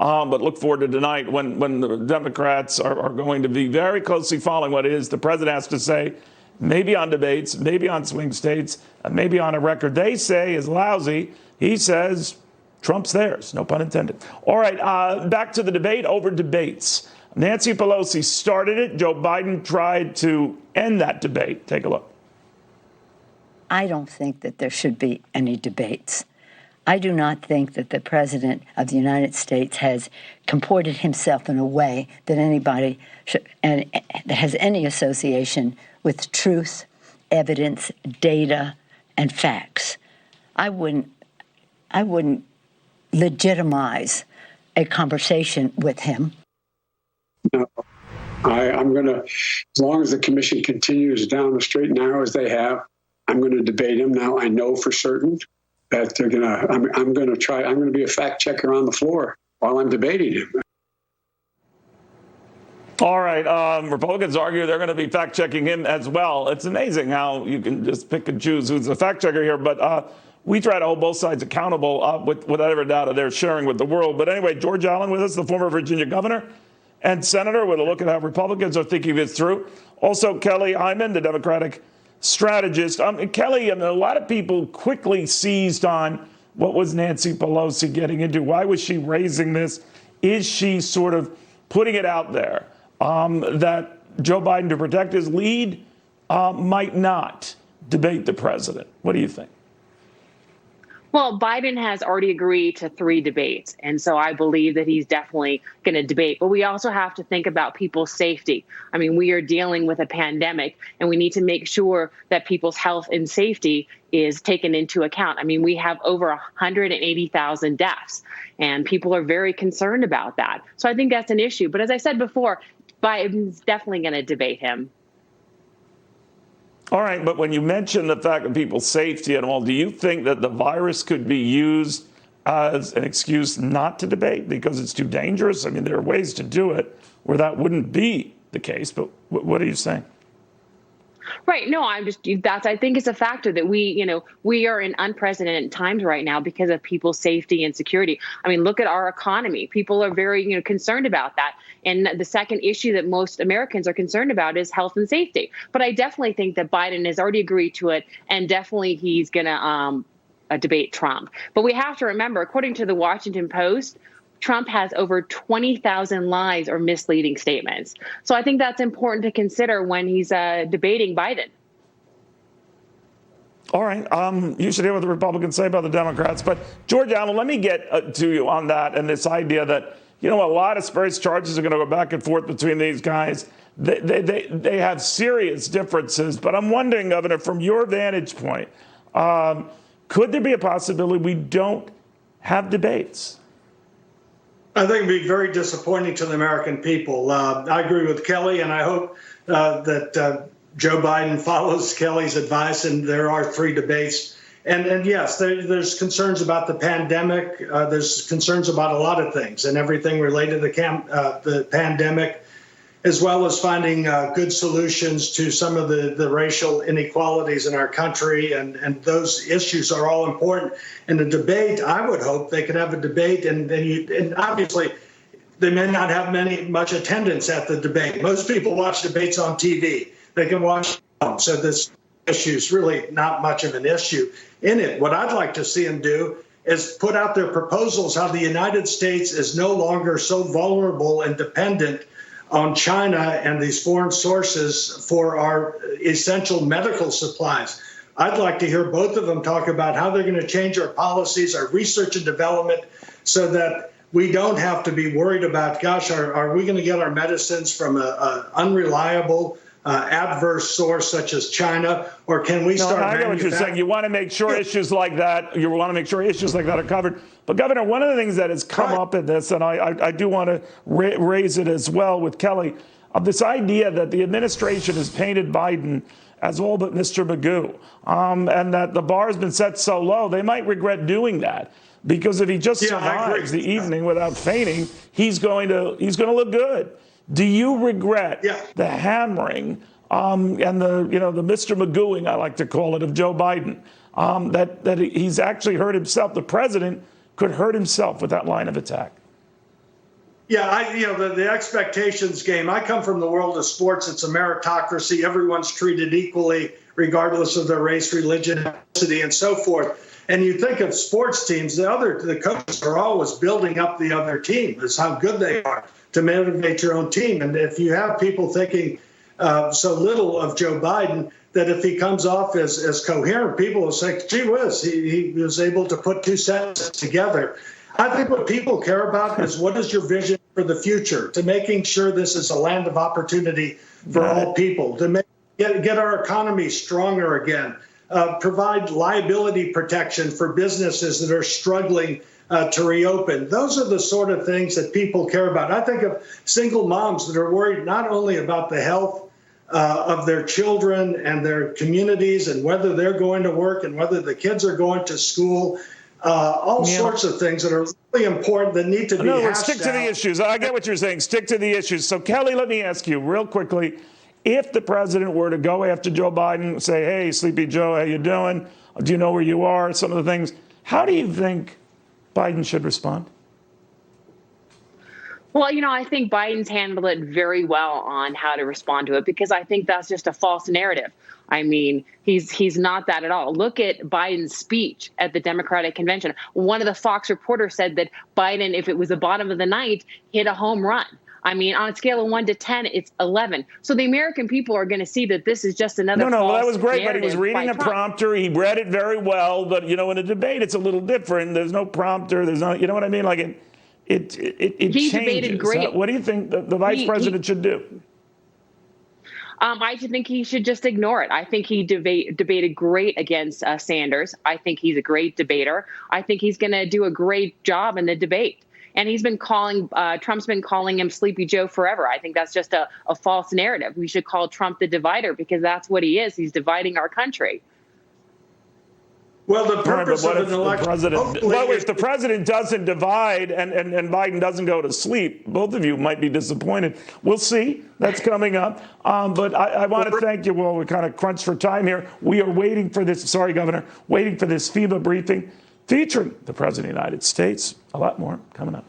But look forward to tonight when the Democrats are going to be very closely following what it is the president has to say, maybe on debates, maybe on swing states, and maybe on a record they say is lousy. He says Trump's theirs, no pun intended. All right, back to the debate over debates. Nancy Pelosi started it. Joe Biden tried to end that debate. Take a look. I don't think that there should be any debates. I do not think that the President of the United States has comported himself in a way that anybody should, and that has any association with truth, evidence, data, and facts. I wouldn't legitimize a conversation with him. No, I'm going to, as long as the commission continues down the straight and narrow as they have, I'm going to debate him. Now I know for certain that they're going to, I'm going to be a fact checker on the floor while I'm debating him. All right. Republicans argue they're going to be fact checking him as well. It's amazing how you can just pick and choose who's the fact checker here. But we try to hold both sides accountable with whatever data they're sharing with the world. But anyway, George Allen with us, the former Virginia governor and senator, with a look at how Republicans are thinking this through. Also, Kelly Hyman, the Democratic strategist. Kelly, a lot of people quickly seized on what was Nancy Pelosi getting into. Why was she raising this? Is she sort of putting it out there that Joe Biden, to protect his lead, might not debate the president? What do you think? Well, Biden has already agreed to 3 debates, and so I believe that he's definitely going to debate. But we also have to think about people's safety. I mean, we are dealing with a pandemic, and we need to make sure that people's health and safety is taken into account. I mean, we have over 180,000 deaths, and people are very concerned about that. So I think that's an issue. But as I said before, Biden's definitely going to debate him. All right, but when you mention the fact of people's safety and all, do you think that the virus could be used as an excuse not to debate because it's too dangerous? I mean, there are ways to do it where that wouldn't be the case, but what are you saying? Right. No, I think it's a factor that we are in unprecedented times right now because of people's safety and security. I mean, look at our economy. People are very, concerned about that. And the second issue that most Americans are concerned about is health and safety. But I definitely think that Biden has already agreed to it, and definitely he's going to debate Trump. But we have to remember, according to the Washington Post, Trump has over 20,000 lies or misleading statements. So I think that's important to consider when he's debating Biden. All right. You should hear what the Republicans say about the Democrats. But George Allen, let me get to you on that and this idea that, a lot of various charges are going to go back and forth between these guys. They have serious differences. But I'm wondering, Governor, from your vantage point, could there be a possibility we don't have debates? I think it would be very disappointing to the American people. I agree with Kelly, and I hope that Joe Biden follows Kelly's advice, and there are 3 debates. And yes, there's concerns about the pandemic. There's concerns about a lot of things and everything related to the pandemic, as well as finding good solutions to some of the racial inequalities in our country. And those issues are all important. In the debate, I would hope they could have a debate, and obviously they may not have much attendance at the debate. Most people watch debates on TV. They can watch them. So this issue is really not much of an issue in it. What I'd like to see them do is put out their proposals how the United States is no longer so vulnerable and dependent on China and these foreign sources for our essential medical supplies. I'd like to hear both of them talk about how they're going to change our policies, our research and development, so that we don't have to be worried about, gosh, are we going to get our medicines from an unreliable, adverse source such as China, or can we start? I know what you're saying. You want to make sure issues like that. You want to make sure issues like that are covered. But Governor, one of the things that has come up in this, and I do want to raise it as well with Kelly, of this idea that the administration has painted Biden as all but Mr. Magoo, and that the bar has been set so low they might regret doing that, because if he just survives the evening without fainting, he's going to look good. Do you regret the hammering and the Mr. Magooing, I like to call it, of Joe Biden, that he's actually hurt himself? The president could hurt himself with that line of attack. Yeah, the expectations game. I come from the world of sports. It's a meritocracy. Everyone's treated equally, regardless of their race, religion, ethnicity, and so forth. And you think of sports teams, the coaches are always building up the other team. It's how good they are to motivate your own team. And if you have people thinking so little of Joe Biden, that if he comes off as coherent, people will say, gee whiz, he was able to put two sentences together. I think what people care about is what is your vision for the future, to making sure this is a land of opportunity for all people, to get our economy stronger again, provide liability protection for businesses that are struggling to reopen. Those are the sort of things that people care about. I think of single moms that are worried not only about the health of their children and their communities and whether they're going to work and whether the kids are going to school, all sorts of things that are really important that need to be hashed out. Stick to the issues. I get what you're saying. Stick to the issues. So, Kelly, let me ask you real quickly, if the president were to go after Joe Biden, say, hey, Sleepy Joe, how you doing? Do you know where you are? Some of the things. How do you think Biden should respond? Well, I think Biden's handled it very well on how to respond to it, because I think that's just a false narrative. I mean, he's not that at all. Look at Biden's speech at the Democratic convention. One of the Fox reporters said that Biden, if it was the bottom of the ninth, hit a home run. I mean, on a scale of 1 to 10, it's 11. So the American people are going to see that this is just another false well, that was great, but he was narrative reading by a Trump. prompter. He read it very well, but, in a debate, it's a little different. There's no prompter. There's no, you know what I mean? Like it He changes. debated great. What do you think the vice president should do? I think he should just ignore it. I think he debated great against Sanders. I think he's a great debater. I think he's going to do a great job in the debate. And he's been Trump's been calling him Sleepy Joe forever. I think that's just a false narrative. We should call Trump the divider, because that's what he is. He's dividing our country. Well, the purpose of an election. If the president doesn't divide and Biden doesn't go to sleep, both of you might be disappointed. We'll see. That's coming up. But I want to thank you. Well, we're kind of crunched for time here. We are waiting for this. Sorry, Governor. Waiting for this FEMA briefing featuring the President of the United States. A lot more coming up.